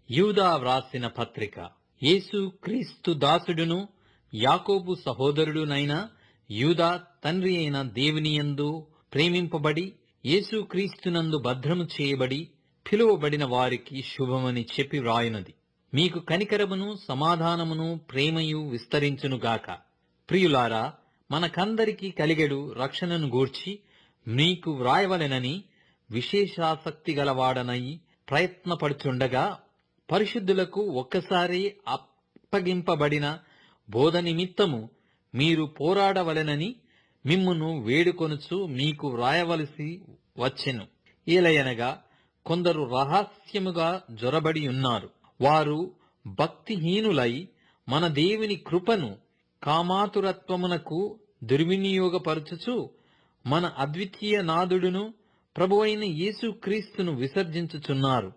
యూదా వ్రాసిన పత్రిక. యేసు క్రీస్తు దాసుడును యాకోబు సహోదరుడునైన యూదా తండ్రి అయిన దేవునియందు ప్రేమింపబడి యేసు క్రీస్తునందు భద్రము చేయబడి పిలువబడిన వారికి శుభమని చెప్పి వ్రాయునది. మీకు కనికరమును సమాధానమును ప్రేమయు విస్తరించునుగాక. ప్రియులారా, మనకందరికీ కలిగెడు రక్షణను గూర్చి మీకు వ్రాయవలెనని విశేషాసక్తి గలవాడనై ప్రయత్నపడుచుండగా, పరిశుద్ధులకు ఒక్కసారి అప్పగింపబడిన బోధ నిమిత్తము మీరు పోరాడవలెనని మిమ్మును వేడుకొనుచు మీకు వ్రాయవలసి వచ్చెను. ఏలయనగా కొందరు రహస్యముగా జొరబడి ఉన్నారు. వారు భక్తిహీనులై మన దేవుని కృపను కామాతురత్వమునకు దుర్వినియోగపరచుచు మన అద్వితీయ నాథుడును ప్రభువైన యేసుక్రీస్తును విసర్జించుచున్నారు.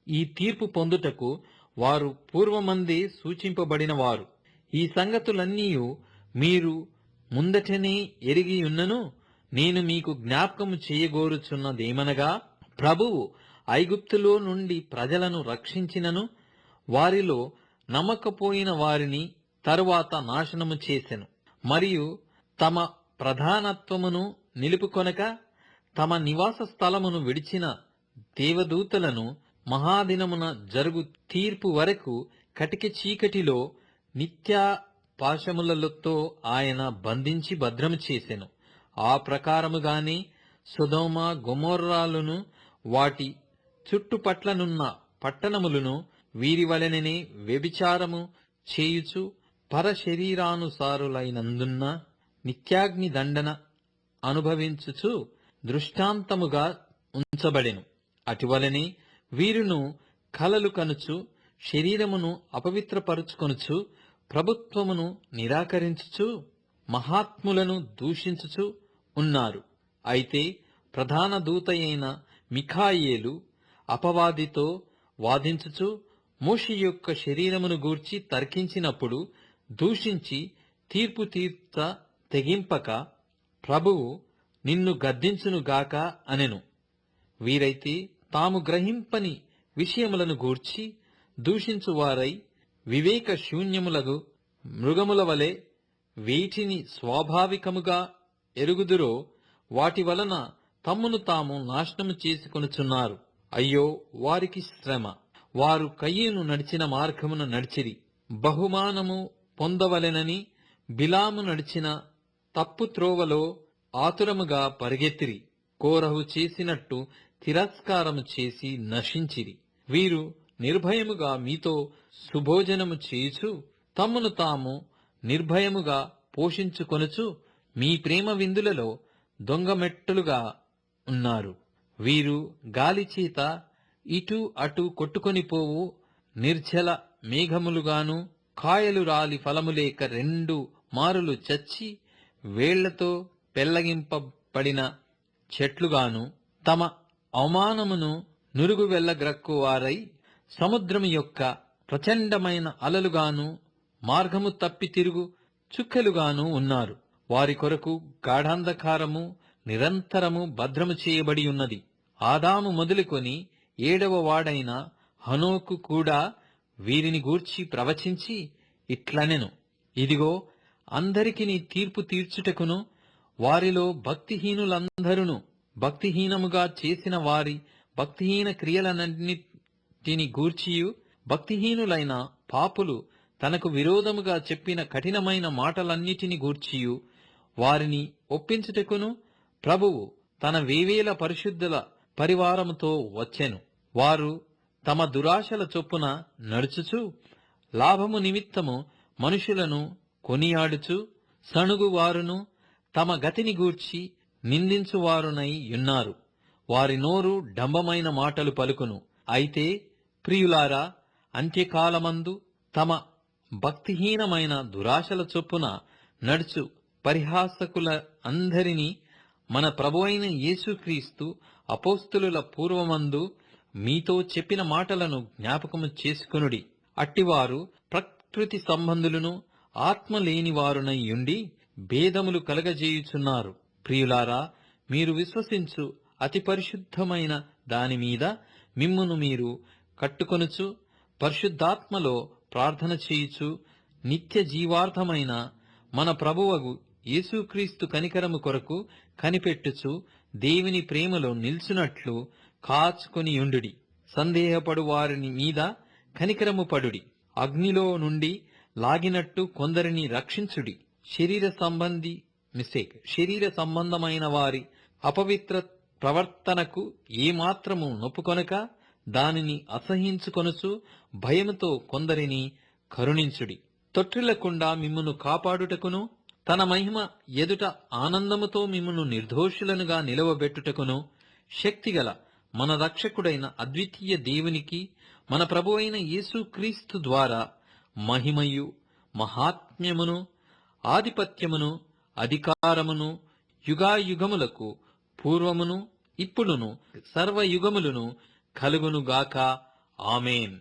ఈ తీర్పు పొందుటకు వారు పూర్వమందే సూచింపబడిన వారు. ఈ సంగతులన్నీయు మీరు ముందటనే ఎరిగియున్నను. నేను మీకు జ్ఞాపకము చేయగోరుచున్నదేమనగా, ప్రభువు ఐగుప్తులో నుండి ప్రజలను రక్షించినను వారిలో నమ్మకపోయిన వారిని తరువాత నాశనము చేసెను. మరియు తమ ప్రధానత్వమును నిలుపుకొనక తమ నివాస స్థలమును విడిచిన దేవదూతలను మహాదినమున జరుగు తీర్పు వరకు కటిక చీకటిలో నిత్యా పాశములతో ఆయన బంధించి భద్రము చేసెను. ఆ ప్రకారముగానే సొదొమ గొమొర్రాలను వాటి చుట్టుపట్లనున్న పట్టణములను వీరి వలెననే వ్యభిచారము చేయుచు పరశరీరానుసారులైనందున్న నిత్యాగ్ని దండన అనుభవించుచు దృష్టాంతముగా ఉంచబడెను. అటువలనే వీరును కలలు కనుచు శరీరమును అపవిత్రపరుచుకొనుచు ప్రభుత్వమును నిరాకరించుచు మహాత్ములను దూషించుచు ఉన్నారు. అయితే ప్రధాన దూతయైన మిఖాయేలు అపవాదితో వాదించుచు మోషే యొక్క శరీరమును గూర్చి తర్కించినప్పుడు దూషించి తీర్పు తీర్చ తెగింపక, ప్రభువు నిన్ను గద్దించునుగాక అనెను. వీరైతే తాము గ్రహింపని విషయములను గూర్చి దూషించువారై వివేక శూన్యములగు మృగముల వలె వేటిని స్వాభావికముగా ఎరుగుదురో వాటి వలన తమ్మును తాము నాశనము చేసుకొనుచున్నారు. అయ్యో వారికి శ్రమ! వారు కయీను నడిచిన మార్గమున నడిచిరి. బహుమానము పొందవలెనని బిలాము నడిచిన తప్పు త్రోవలో ఆతురముగా పరిగెత్తిరి. కోరహు చేసినట్టు తిరస్కారము చేసి నశించిరి. వీరు నిర్భయముగా మీతో సుభోజనము చేయుచు తమ్మును తాము నిర్భయముగా పోషించుకొనుచు మీ ప్రేమ విందులలో దొంగమెట్టులుగా ఉన్నారు. వీరు గాలిచేత ఇటు అటు కొట్టుకొనిపోవు నిర్జల మేఘములుగాను, కాయలు రాలి ఫలములేక 2 మారులు చచ్చి వేళ్లతో పెళ్లగింపబడిన చెట్లుగాను, తమ అవమానమును నురుగు వెళ్లగ్రక్కువారై సముద్రము యొక్క ప్రచండమైన అలలుగాను, మార్గము తప్పి తిరుగు చుక్కలుగాను ఉన్నారు. వారి కొరకు గాఢాంధకారము నిరంతరము భద్రము చేయబడి ఉన్నది. ఆదాము మొదలుకొని 7వ వాడైన హనోకు కూడా వీరిని గూర్చి ప్రవచించి ఇట్లనెను: ఇదిగో, అందరికిని తీర్పు తీర్చుటకును వారిలో భక్తిహీనులందరును భక్తిహీనముగా చేసిన వారి భక్తిహీన క్రియలన్నిటిని గూర్చియు, భక్తిహీనులైన పాపులు తనకు విరోధముగా చెప్పిన కఠినమైన మాటలన్నిటిని గూర్చియు వారిని ఒప్పించుటకును ప్రభువు తన వేవేల పరిశుద్ధుల పరివారముతో వచ్చెను. వారు తమ దురాశల చొప్పున నడుచుచు లాభము నిమిత్తము మనుషులను కొనియాడుచు సణుగువారును తమ గతిని గూర్చి నిందించువారునై యున్నారు. వారి నోరు డంబమైన మాటలు పలుకును. అయితే ప్రియులారా, అంత్యకాలమందు తమ భక్తిహీనమైన దురాశల చొప్పున నడుచు పరిహాసకుల అందరినీ మన ప్రభువైన యేసుక్రీస్తు అపోస్తలుల పూర్వమందు మీతో చెప్పిన మాటలను జ్ఞాపకము చేసుకొనుడి. అట్టివారు ప్రకృతి సంబంధులను ఆత్మ లేనివారునై యుండి భేదములు కలగజేయుచున్నారు. ప్రియులారా, మీరు విశ్వసించు అతి పరిశుద్ధమైన దానిమీద మిమ్మును మీరు కట్టుకొనుచు పరిశుద్ధాత్మలో ప్రార్థన చేయుచు నిత్య జీవార్థమైన మన ప్రభువగు యేసుక్రీస్తు కనికరము కొరకు కనిపెట్టుచు దేవుని ప్రేమలో నిల్చున్నట్లు కాచుకొని యుండుడి. సందేహపడు వారిని మీద కనికరము పడుడి. అగ్నిలో నుండి లాగినట్టు కొందరిని రక్షించుడి. శరీర సంబంధమైన వారి అపవిత్ర ప్రవర్తనకు ఏమాత్రము నొప్పుకొనక దానిని అసహించుకొనుచు భయముతో కొందరిని కరుణించుడి. తొట్టిల్లకుండా మిమ్మును కాపాడుటకును తన మహిమ ఎదుట ఆనందముతో మిమ్మును నిర్దోషులనుగా నిలవబెట్టుటకును శక్తిగల మన రక్షకుడైన అద్వితీయ దేవునికి మన ప్రభువైన యేసుక్రీస్తు ద్వారా మహిమయు మహాత్మ్యమును ఆధిపత్యమును అధికారమును యుగాయుగములకు పూర్వమును ఇప్పుడును సర్వయుగములను కలుగునుగాక. ఆమేన్.